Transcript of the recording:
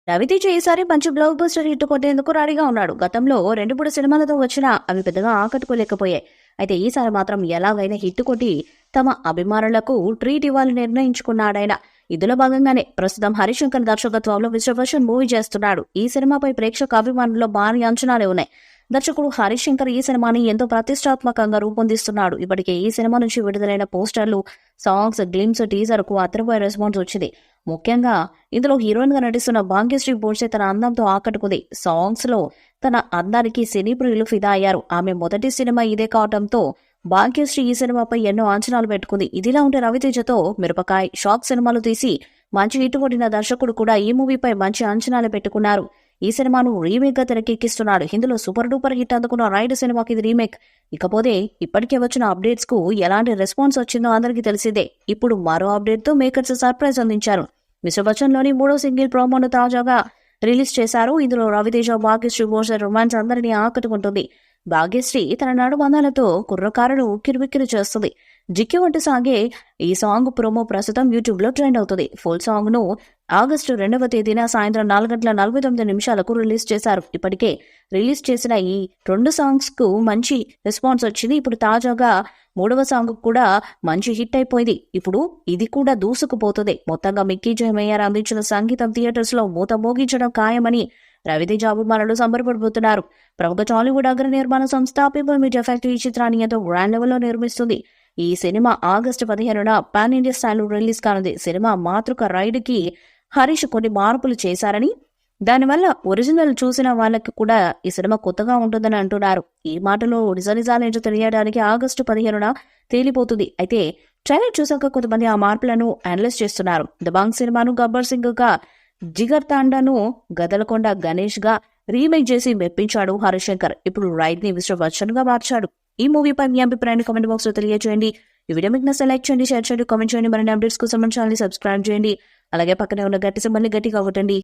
రవితేజ ఈసారి మంచి block buster hit కొట్టేందుకు రెడీగా ఉన్నాడు. గతంలో 2, 3 సినిమాలతో వచ్చినా అవి పెద్దగా ఆకట్టుకోలేకపోయాయి. అయితే ఈసారి మాత్రం ఎలాగైనా హిట్ కొట్టి తమ అభిమానులకు ట్రీట్ ఇవ్వాలని నిర్ణయించుకున్నాడాయన. ఇందులో భాగంగానే ప్రస్తుతం హరిశంకర్ దర్శకత్వంలో విశ్వవర్షన్ మూవీ చేస్తున్నాడు. ఈ సినిమాపై ప్రేక్షక అభిమానుల్లో భారీ అంచనాలే ఉన్నాయి. దర్శకుడు హరిశంకర్ ఈ సినిమాని ఎంతో ప్రతిష్టాత్మకంగా రూపొందిస్తున్నాడు. ఇప్పటికే ఈ సినిమా నుంచి విడుదలైన పోస్టర్లు, సాంగ్స్, గ్లిమ్స్, టీజర్ కు అద్దరిపోయే రెస్పాన్స్ వచ్చింది. ముఖ్యంగా ఇందులో హీరోయిన్ గా నటిస్తున్న భాగ్యశ్రీ బోర్సే తన అందంతో ఆకట్టుకుంది. సాంగ్స్ లో తన అందానికి సినీ ప్రియులు ఫిదా అయ్యారు. ఆమె మొదటి సినిమా ఇదే కావడంతో భాగ్యశ్రీ ఈ సినిమాపై ఎన్నో అంచనాలు పెట్టుకుంది. ఇదిలా ఉంటే రవితేజతో మిరపకాయ్, షాక్ సినిమాలు తీసి మంచి హిట్ కొట్టిన దర్శకుడు కూడా ఈ మూవీపై మంచి అంచనాలు పెట్టుకున్నారు. ఈ సినిమాను రీమేక్ గా తెరకెక్కిస్తున్నాడు. ఇందులో సూపర్ డూపర్ హిట్ అందుకున్న రైడ్ సినిమాకి ఇది రీమేక్. ఇకపోతే ఇప్పటికే వచ్చిన అప్డేట్స్ కు ఎలాంటి రెస్పాన్స్ వచ్చిందో అందరికీ తెలిసిందే. ఇప్పుడు మరో అప్డేట్ తో మేకర్స్ సర్ప్రైజ్ అందించారు. విశ్వవచన్ లోని 3వ సింగిల్ ప్రోమోను తాజాగా రిలీజ్ చేశారు. ఇందులో రవితేజ, భాగ్యశ్రీ బోర్సే రొమాన్స్ అందరినీ ఆకట్టుకుంటుంది. భాగ్యశ్రీ తన నడుబంధాలతో కుర్రకారును ఉక్కిరిబిక్కిరి చేస్తుంది. జిక్కి వంటి సాగే ఈ సాంగ్ ప్రోమో ప్రస్తుతం యూట్యూబ్ లో ట్రెండ్ అవుతుంది. ఫుల్ సాంగ్ ను ఆగస్టు 2వ తేదీన సాయంత్రం 4:49 రిలీజ్ చేశారు. ఇప్పటికే రిలీజ్ చేసిన ఈ 2 సాంగ్స్ కు మంచి రెస్పాన్స్ వచ్చింది. ఇప్పుడు తాజాగా 3వ సాంగ్ కూడా మంచి హిట్ అయిపోయింది. ఇప్పుడు ఇది కూడా దూసుకుపోతుంది. మొత్తంగా మిక్కీ జయమయ్యార్ అందించిన సంగీతం థియేటర్స్ లో మూత మోగించడం ఖాయమని రవితేజ అభిమానులు సంబరపడిపోతున్నారు. ప్రముఖ టాలీవుడ్ అగ్ర నిర్మాణ సంస్థ పీపుల్ మీడియా ఫ్యాక్టరీ ఈ చిత్రాన్ని ఎంతో గ్రాండ్ లెవెల్లో నిర్మిస్తుంది. ఈ సినిమా ఆగస్టు 15న పాన్ ఇండియా స్టైల్లో రిలీజ్ కానుంది. సినిమా మాతృక రైడ్ కి హరీష్ కొన్ని మార్పులు చేశారని, దానివల్ల ఒరిజినల్ చూసిన వాళ్ళకి కూడా ఈ సినిమా కొత్తగా ఉంటుందని అంటున్నారు. ఈ మాటలో నిజాలేంటో తెలియడానికి ఆగస్టు 15న తేలిపోతుంది. అయితే ట్రైలర్ చూసాక కొంతమంది ఆ మార్పులను అనలైజ్ చేస్తున్నారు. దబాంగ్ సినిమాను గబ్బర్ సింగ్ గా, జిగర్ తాండాను గదలకొండ గణేష్ గా రీమేక్ చేసి మెప్పించాడు హరిశంకర్. ఇప్పుడు రైడ్ ని విశ్వవచన్ గా మార్చాడు. ఈ మూవీపై మీ అభిప్రాయాన్ని కామెంట్ బాక్స్ లో తెలియజేయండి. ఈ వీడియో మీకు నచ్చితే లైక్ చేయండి, షేర్ చేయండి, కామెంట్ చేయండి. మరిన్ని అప్డేట్స్ కోసం మన ఛానల్ ని సబ్స్క్రైబ్ చేయండి. అలాగే పక్కనే ఉన్న గట్టి సింబల్ ని గట్టిగా కొట్టండి.